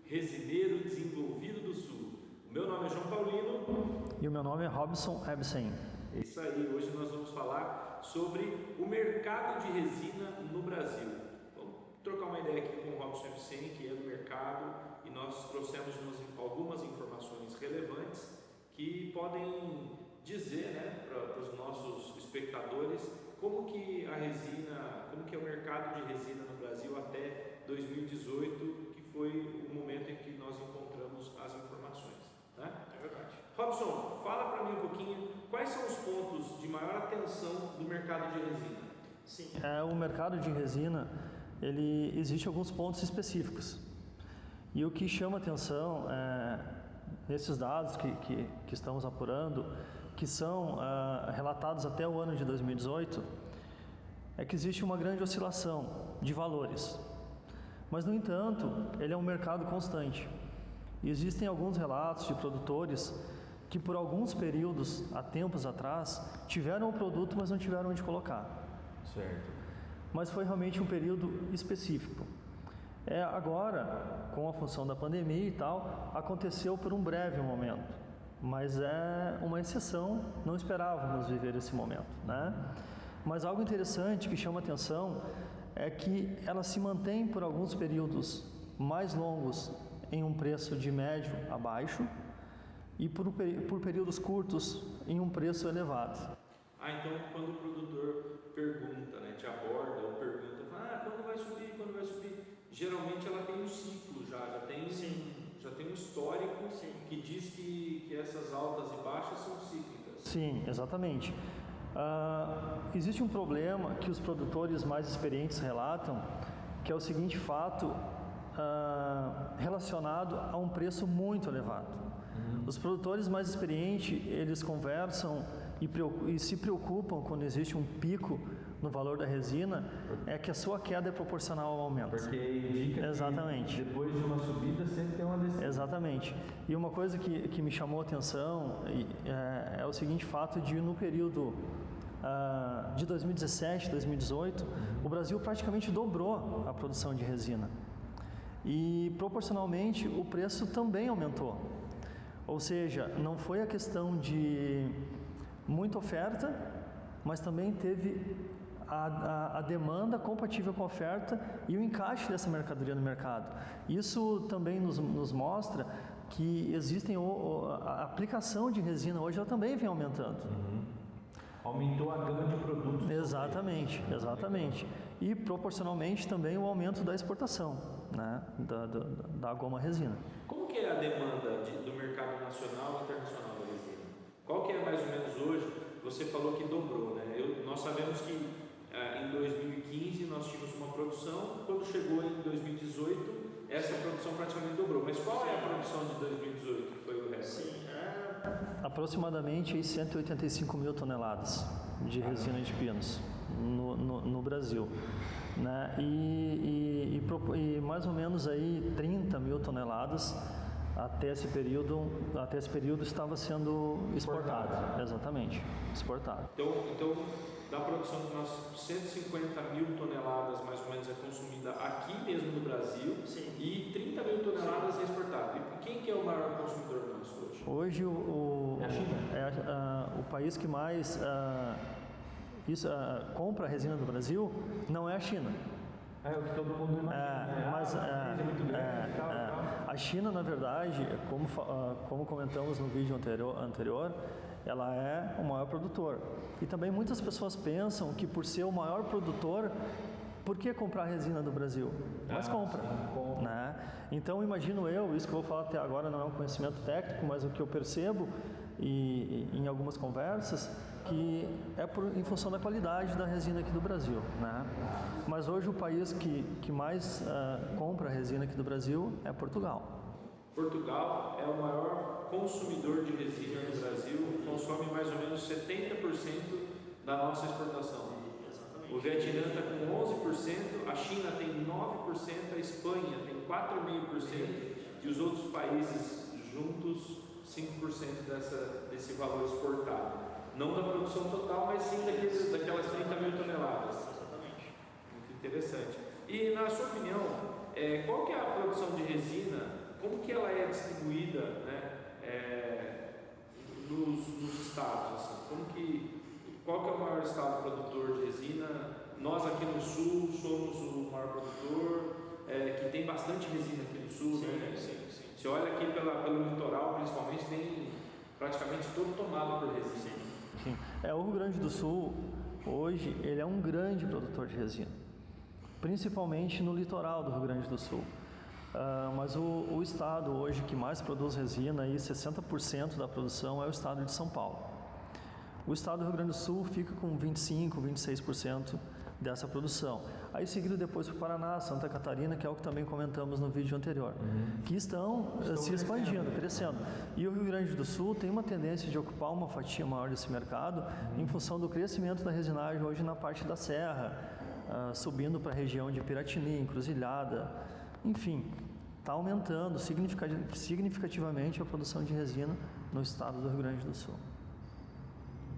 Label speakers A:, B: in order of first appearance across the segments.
A: resineiro desenvolvido do Sul. O meu nome é João Paulino.
B: E o meu nome é Robson Ebsen.
A: É isso aí, hoje nós vamos falar sobre o mercado de resina no Brasil. Vamos trocar uma ideia aqui com o Robson Ebsen, que é do mercado, e nós trouxemos algumas informações relevantes que podem dizer, né, para os nossos espectadores como que a resina, como que é o mercado de resina no Brasil até 2018, que foi o momento em que nós encontramos as informações. Né? É verdade. Robson, fala para mim um pouquinho quais são os pontos de maior atenção do mercado de resina.
B: Sim. O mercado de resina, existe alguns pontos específicos. E o que chama atenção nesses dados que estamos apurando, que são relatados até o ano de 2018, é que existe uma grande oscilação de valores. Mas, no entanto, ele é um mercado constante. E existem alguns relatos de produtores que por alguns períodos, há tempos atrás, tiveram o produto, mas não tiveram onde colocar.
A: Certo.
B: Mas foi realmente um período específico. Agora, com a função da pandemia e tal, aconteceu por um breve momento. Mas é uma exceção, não esperávamos viver esse momento, né? Mas algo interessante que chama atenção é que ela se mantém por alguns períodos mais longos em um preço de médio a baixo e por períodos curtos em um preço elevado.
A: Então quando o produtor pergunta, né, te aborda ou pergunta, quando vai subir, quando vai subir, geralmente ela tem um ciclo já tem um histórico. Sim. Que diz que essas altas e baixas são cíclicas.
B: Sim, exatamente. Existe um problema que os produtores mais experientes relatam, que é o seguinte fato, relacionado a um preço muito elevado. Os produtores mais experientes, eles conversam e se preocupam quando existe um pico no valor da resina, é que a sua queda é proporcional ao aumento.
C: Porque indica
B: exatamente.
C: Que depois de uma subida sempre tem uma descida.
B: Exatamente. E uma coisa que me chamou a atenção é o seguinte fato de no período de 2017, 2018, o Brasil praticamente dobrou a produção de resina. E proporcionalmente o preço também aumentou. Ou seja, não foi a questão de muita oferta, mas também teve a demanda compatível com a oferta e o encaixe dessa mercadoria no mercado. Isso também nos mostra que existem a aplicação de resina hoje, ela também vem aumentando.
C: Aumentou a gama de produtos.
B: Exatamente. E proporcionalmente também o aumento da exportação, né, da goma resina.
A: Como que é a demanda do mercado nacional e internacional da resina? Qual que é mais ou menos hoje? Você falou que dobrou, né? Nós sabemos que em 2015 nós tínhamos uma produção, quando chegou em 2018 essa produção praticamente dobrou. Mas qual é a produção de 2018 que foi o resto?
B: Sim, aproximadamente 185 mil toneladas de resina de pinos no Brasil, né? E mais ou menos aí 30 mil toneladas até esse período estava sendo exportado. Exatamente, exportado.
A: Então da produção de nós 150 mil toneladas mais ou menos é consumida aqui mesmo no Brasil. Sim. E 30 mil toneladas é exportada. E quem que é o maior consumidor nosso hoje?
B: Hoje
C: é a China.
B: O país que mais compra a resina do Brasil não é a China.
C: É o que todo mundo imagina.
B: A China, na verdade, como comentamos no vídeo anterior, ela é o maior produtor. E também muitas pessoas pensam que por ser o maior produtor, por que comprar resina do Brasil? Mas compra. Né? Então imagino isso que eu vou falar até agora não é um conhecimento técnico, mas o que eu percebo e em algumas conversas, que é em função da qualidade da resina aqui do Brasil, né? Mas hoje o país que mais compra resina aqui do Brasil é Portugal.
A: Portugal é o maior consumidor de resina no Brasil, consome mais ou menos 70% da nossa exportação. Exatamente. O Vietnã está com 11%, a China tem 9%, a Espanha tem 4,5% e os outros países juntos 5% desse valor exportado. Não da produção total, mas sim daquelas 30 mil toneladas. Exatamente. Muito interessante. E na sua opinião, qual que é a produção de resina como que ela é distribuída, né, nos estados? Assim? Qual que é o maior estado produtor de resina? Nós aqui no sul somos o maior produtor, que tem bastante resina aqui no sul, né?
C: Sim.
A: Você olha aqui pelo litoral, principalmente, tem praticamente todo tomado por resina.
B: Sim. O Rio Grande do Sul, hoje, ele é um grande produtor de resina, principalmente no litoral do Rio Grande do Sul. Mas o estado hoje que mais produz resina, aí 60% da produção, é o estado de São Paulo. O estado do Rio Grande do Sul fica com 25%, 26% dessa produção. Aí seguido depois para o Paraná, Santa Catarina, que é o que também comentamos no vídeo anterior, que estão se expandindo, crescendo. E o Rio Grande do Sul tem uma tendência de ocupar uma fatia maior desse mercado em função do crescimento da resinagem hoje na parte da serra, subindo para a região de Piratini, Encruzilhada, enfim, está aumentando significativamente a produção de resina no estado do Rio Grande do Sul.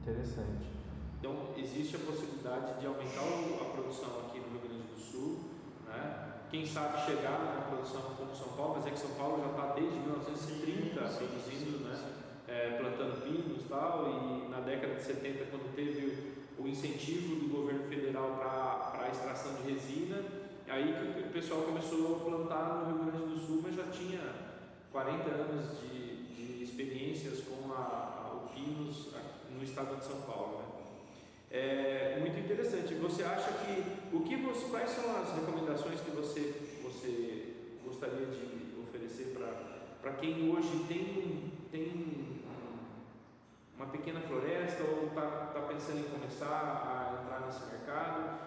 C: Interessante.
A: Então, existe a possibilidade de aumentar a produção aqui no Rio Grande do Sul, né? Quem sabe chegar na produção como São Paulo, mas é que São Paulo já está desde 1930 produzindo, né? Plantando pinos e tal, e na década de 70, quando teve o incentivo do governo federal para a extração de resina, aí que o pessoal começou a plantar no Rio Grande do Sul, mas já tinha 40 anos de experiências com o pinos no estado de São Paulo, né? Muito interessante. Você acha que quais são as recomendações que você gostaria de oferecer para quem hoje tem uma pequena floresta ou está pensando em começar a entrar nesse mercado?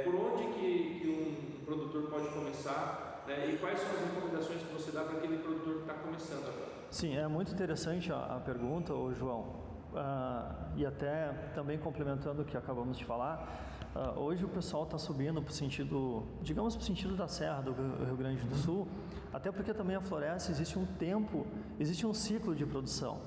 A: Por onde que um produtor pode começar, né? E quais são as recomendações que você dá para aquele produtor que está começando agora?
B: Sim, é muito interessante a pergunta, João. E até também complementando o que acabamos de falar, hoje o pessoal está subindo para o sentido, digamos, para o sentido da Serra do Rio Grande do Sul, até porque também a floresta existe um ciclo de produção.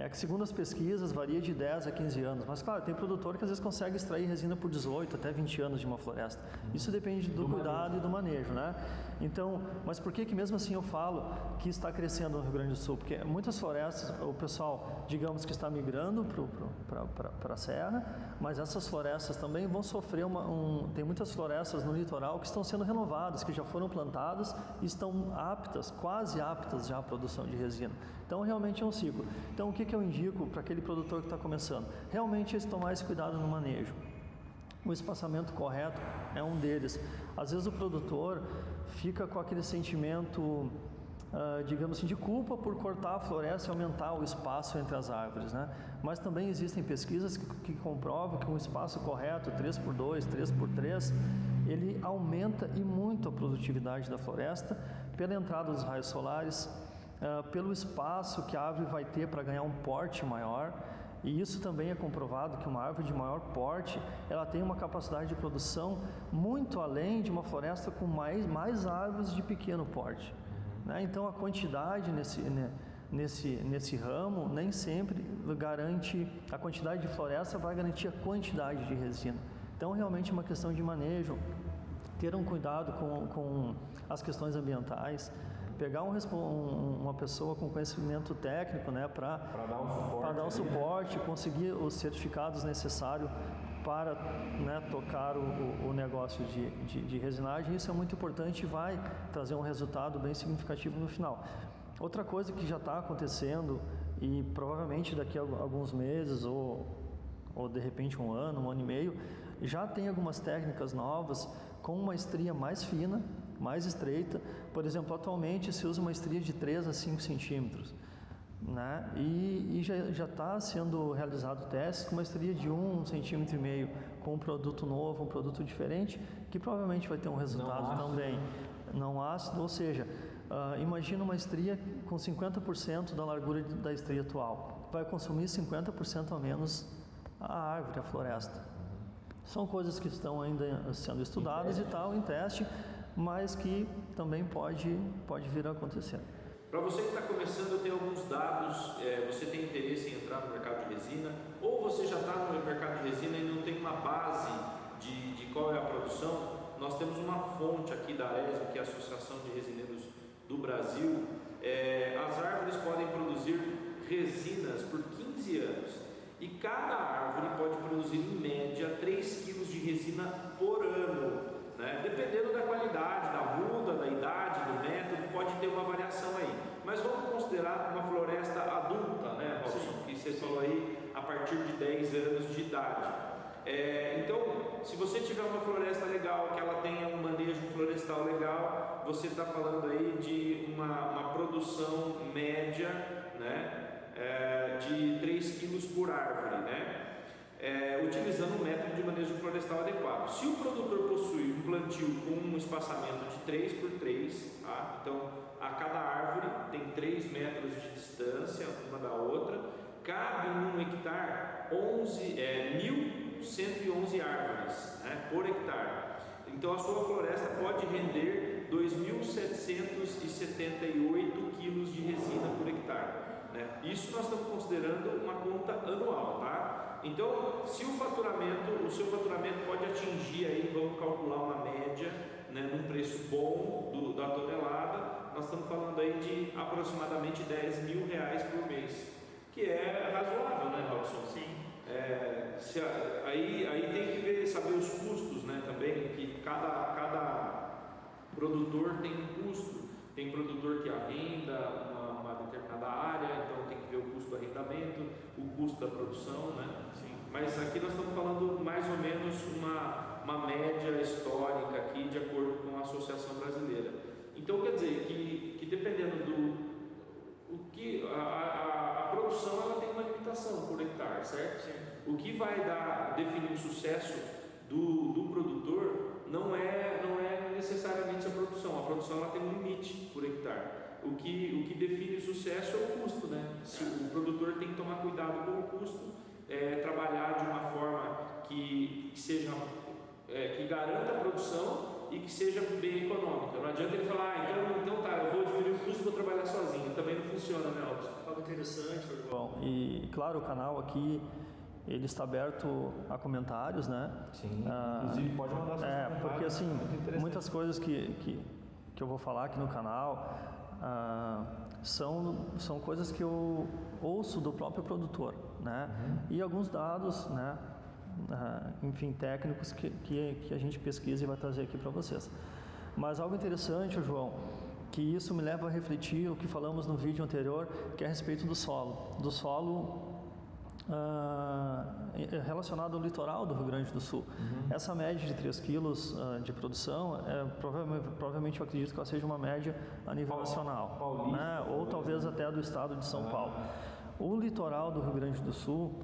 B: Que segundo as pesquisas varia de 10 a 15 anos, mas claro, tem produtor que às vezes consegue extrair resina por 18 até 20 anos de uma floresta. Isso depende do cuidado e do manejo, né? Então, mas por que mesmo assim eu falo que está crescendo no Rio Grande do Sul? Porque muitas florestas, o pessoal, digamos que está migrando para a serra, mas essas florestas também vão sofrer tem muitas florestas no litoral que estão sendo renovadas, que já foram plantadas e estão quase aptas já à produção de resina. Então, realmente é um ciclo. Então, o que eu indico para aquele produtor que está começando? Realmente é tomar esse cuidado no manejo. O espaçamento correto é um deles. Às vezes o produtor fica com aquele sentimento, digamos assim, de culpa por cortar a floresta e aumentar o espaço entre as árvores, né? Mas também existem pesquisas que comprovam que um espaço correto, 3x2, 3x3, ele aumenta e muito a produtividade da floresta pela entrada dos raios solares, pelo espaço que a árvore vai ter para ganhar um porte maior, e isso também é comprovado que uma árvore de maior porte, ela tem uma capacidade de produção muito além de uma floresta com mais árvores de pequeno porte, né? Então a quantidade nesse ramo nem sempre garante, a quantidade de floresta vai garantir a quantidade de resina. Então realmente é uma questão de manejo, ter um cuidado com as questões ambientais, pegar uma pessoa com conhecimento técnico, né, para dar o suporte, conseguir os certificados necessários para, né, tocar o negócio de resinagem. Isso é muito importante e vai trazer um resultado bem significativo no final. Outra coisa que já está acontecendo e provavelmente daqui a alguns meses ou de repente um ano e meio, já tem algumas técnicas novas com uma estria mais fina, mais estreita. Por exemplo, atualmente se usa uma estria de 3 a 5 centímetros, né? E já está sendo realizado testes com uma estria de 1,5 centímetro, com um produto novo, um produto diferente, que provavelmente vai ter um resultado também não ácido, ou seja, imagina uma estria com 50% da largura da estria atual, vai consumir 50% a menos a árvore, a floresta. São coisas que estão ainda sendo estudadas e tal, em teste, mas que também pode vir a acontecer.
A: Para você que está começando, eu tenho alguns dados. Você tem interesse em entrar no mercado de resina, ou você já está no mercado de resina e não tem uma base de qual é a produção? Nós temos uma fonte aqui da AESO, que é a Associação de Resineiros do Brasil, as árvores podem produzir resinas por 15 anos e cada árvore pode produzir em média 3 kg de resina por ano, né? Dependendo da qualidade, da muda, da idade, do método, pode ter uma variação aí. Mas vamos considerar uma floresta adulta, né, Robson? Que você falou aí, a partir de 10 anos de idade. Então, se você tiver uma floresta legal, que ela tenha um manejo florestal legal, você está falando aí de uma produção média, né, de 3 kg por árvore, né? Utilizando um método de manejo florestal adequado. Se o produtor possui um plantio com um espaçamento de 3 por 3, tá? Então a cada árvore tem 3 metros de distância uma da outra, cabe em um hectare 1.111 árvores, né, por hectare. Então a sua floresta pode render 2.778 kg de resina por hectare, né? Isso nós estamos considerando uma conta anual, tá? Então, se o seu faturamento pode atingir aí, vamos calcular uma média, né, num preço bom da tonelada, nós estamos falando aí de aproximadamente R$10.000 por mês, que é razoável, né, Robson?
B: Sim.
A: Aí tem que ver, saber os custos, né, também, que cada produtor tem um custo. Tem produtor que arrenda uma determinada área, então tem que ver o custo do arrendamento, o custo da produção, né? Sim. Mas aqui nós estamos falando mais ou menos uma média histórica aqui, de acordo com a Associação Brasileira. Então quer dizer que dependendo a produção, ela tem uma limitação por hectare, certo? Sim. O que vai definir o sucesso do produtor não é necessariamente a produção ela tem um limite por hectare. O que define o sucesso é o custo, né? Se o produtor tem que tomar cuidado com o custo, trabalhar de uma forma que seja, que garanta a produção e que seja bem econômica. Não adianta ele falar, então tá, eu vou diminuir o custo, vou trabalhar sozinho. Também não funciona, né, Robson?
B: Algo interessante, João. E claro, o canal aqui ele está aberto a comentários, né?
C: Sim, inclusive pode mandar seus comentários.
B: Porque assim, muitas coisas que eu vou falar aqui no canal são coisas que eu ouço do próprio produtor, né? E alguns dados, né? Enfim, técnicos que a gente pesquisa e vai trazer aqui para vocês. Mas algo interessante, João, que isso me leva a refletir o que falamos no vídeo anterior, que é a respeito do solo relacionado ao litoral do Rio Grande do Sul. Essa média de 3 quilos de produção, provavelmente eu acredito que ela seja uma média a nível nacional, né? Ou talvez até do estado de São Paulo. O litoral do Rio Grande do Sul,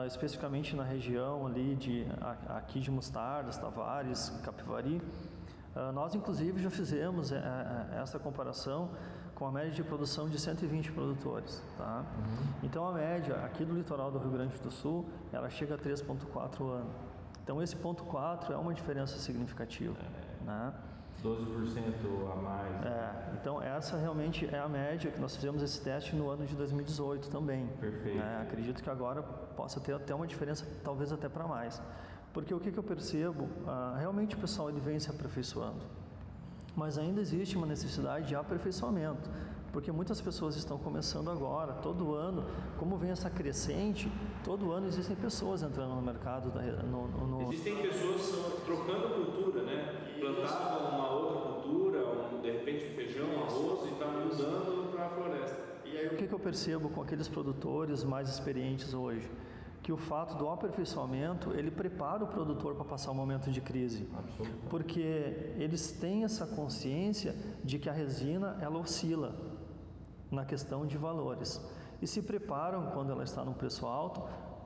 B: especificamente na região ali aqui de Mostardas, Tavares, Capivari, nós inclusive já fizemos essa comparação com a média de produção de 120 produtores, tá? Então a média aqui do litoral do Rio Grande do Sul, ela chega a 3,4 anos. Então esse 0,4 é uma diferença significativa, né?
C: 12% a mais.
B: Então essa realmente é a média que nós fizemos esse teste no ano de 2018 também.
C: Perfeito.
B: Acredito que agora possa ter até uma diferença, talvez até para mais. Porque o que eu percebo, realmente o pessoal ele vem se aperfeiçoando. Mas ainda existe uma necessidade de aperfeiçoamento, porque muitas pessoas estão começando agora, todo ano, como vem essa crescente, todo ano existem pessoas entrando no mercado.
A: Existem pessoas trocando cultura, né? Plantavam uma outra cultura, de repente feijão, arroz, e está mudando para a floresta.
B: E aí o que eu percebo com aqueles produtores mais experientes hoje? Que o fato do aperfeiçoamento, ele prepara o produtor para passar um momento de crise. Porque eles têm essa consciência de que a resina, ela oscila na questão de valores. E se preparam quando ela está num preço alto,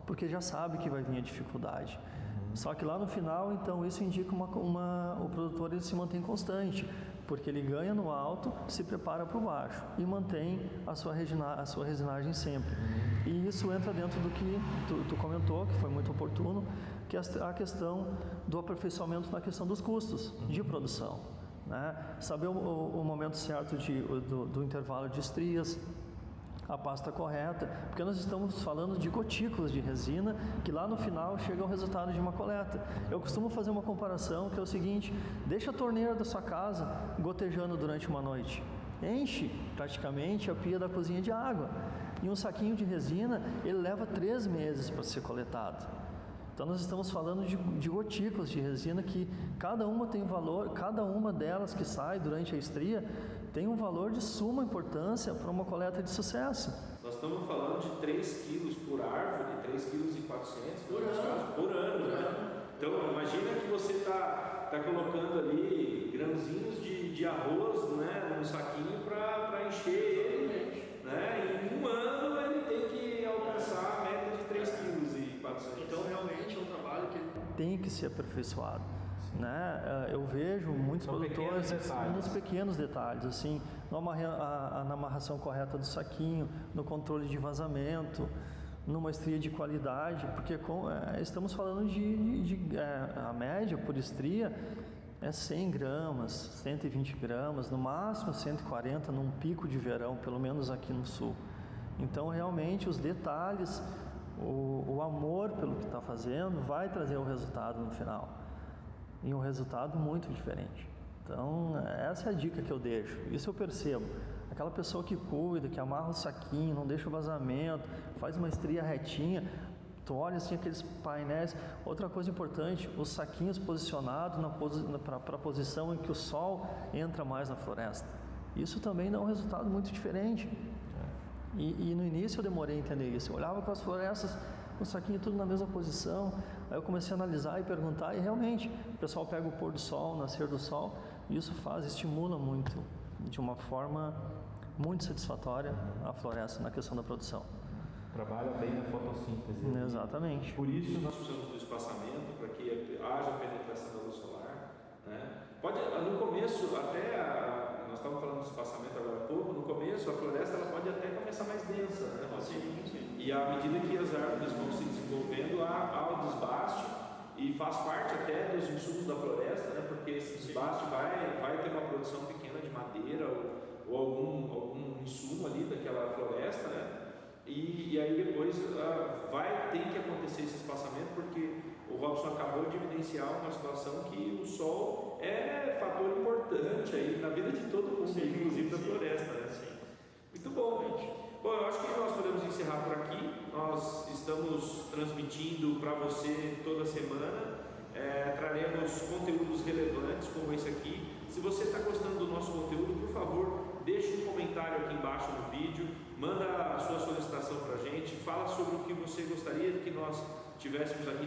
B: porque já sabe que vai vir a dificuldade. Só que lá no final, então, isso indica o produtor ele se mantém constante, porque ele ganha no alto, se prepara para o baixo e mantém a sua resinagem sempre. E isso entra dentro do que tu comentou, que foi muito oportuno, que é a questão do aperfeiçoamento na questão dos custos de produção, né? Saber o momento certo do intervalo de estrias, a pasta correta, porque nós estamos falando de gotículas de resina que lá no final chega ao resultado de uma coleta. Eu costumo fazer uma comparação que é o seguinte: deixa a torneira da sua casa gotejando durante uma noite. enche praticamente a pia da cozinha de água. E um saquinho de resina, ele leva 3 meses para ser coletado. Então nós estamos falando de gotículas de resina que cada uma tem valor, cada uma delas que sai durante a estria tem um valor de suma importância para uma coleta de sucesso.
A: Nós estamos falando de 3 quilos por árvore, 3,4 kg por ano, né? Então imagina que você está colocando ali grãozinhos de arroz, né, num saquinho para encher ele, né? Em um ano ele tem que alcançar a meta de 3,4 kg.
B: Então realmente é um trabalho que tem que ser aperfeiçoado, né? Eu vejo muitos produtores nos pequenos detalhes, assim, na amarração correta do saquinho, no controle de vazamento, numa estria de qualidade, porque estamos falando a média por estria é 100 gramas, 120 gramas, no máximo 140 num pico de verão, pelo menos aqui no sul. Então realmente os detalhes, o amor pelo que está fazendo vai trazer o resultado no final, e um resultado muito diferente. Então essa é a dica que eu deixo, isso eu percebo. Aquela pessoa que cuida, que amarra o saquinho, não deixa o vazamento, faz uma estria retinha, tu olha assim aqueles painéis. Outra coisa importante, os saquinhos posicionados para a posição em que o sol entra mais na floresta. Isso também dá um resultado muito diferente. E no início eu demorei a entender isso. Eu olhava para as florestas, o saquinho tudo na mesma posição. Aí eu comecei a analisar e perguntar, e realmente o pessoal pega o pôr do sol, o nascer do sol, e isso estimula muito, de uma forma muito satisfatória, a floresta na questão da produção.
C: Trabalha bem na fotossíntese.
B: Exatamente.
A: Por isso nós precisamos do espaçamento, para que haja penetração da luz solar, né? No começo, nós estávamos falando de espaçamento agora há pouco, no começo a floresta ela pode até começar mais densa, né?
B: Sim.
A: E à medida que as árvores vão se desenvolvendo, há o desbaste, e faz parte até dos insumos da floresta, né? Porque esse desbaste vai ter uma produção pequena de madeira ou algum insumo ali daquela floresta, né? E aí depois tem que acontecer esse espaçamento, porque o Robson acabou de evidenciar uma situação que o sol é fator importante aí na vida de todo mundo, inclusive da floresta, né?
B: Sim.
A: Muito bom, gente. Bom, eu acho que nós podemos encerrar por aqui. Nós estamos transmitindo para você toda semana. Traremos conteúdos relevantes como esse aqui. Se você está gostando do nosso conteúdo, por favor, deixe um comentário aqui embaixo no vídeo, manda a sua solicitação para a gente, fala sobre o que você gostaria que nós estivéssemos aqui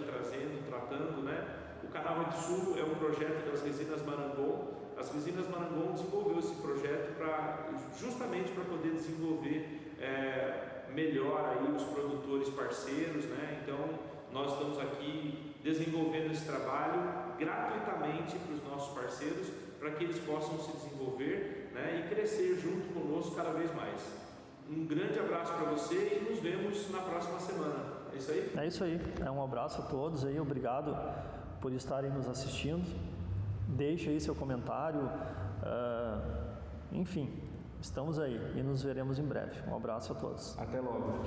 A: tratando, né? O canal RedSul é um projeto das Resinas Marangon. As Resinas Marangon desenvolveu esse projeto justamente para poder desenvolver melhor aí os produtores parceiros, né? Então nós estamos aqui desenvolvendo esse trabalho gratuitamente para os nossos parceiros, para que eles possam se desenvolver, né, e crescer junto conosco cada vez mais. Um grande abraço para você e nos vemos na próxima semana. É isso aí?
B: É isso aí. Um abraço a todos aí, obrigado por estarem nos assistindo. Deixe aí seu comentário. Enfim, estamos aí e nos veremos em breve. Um abraço a todos.
C: Até logo.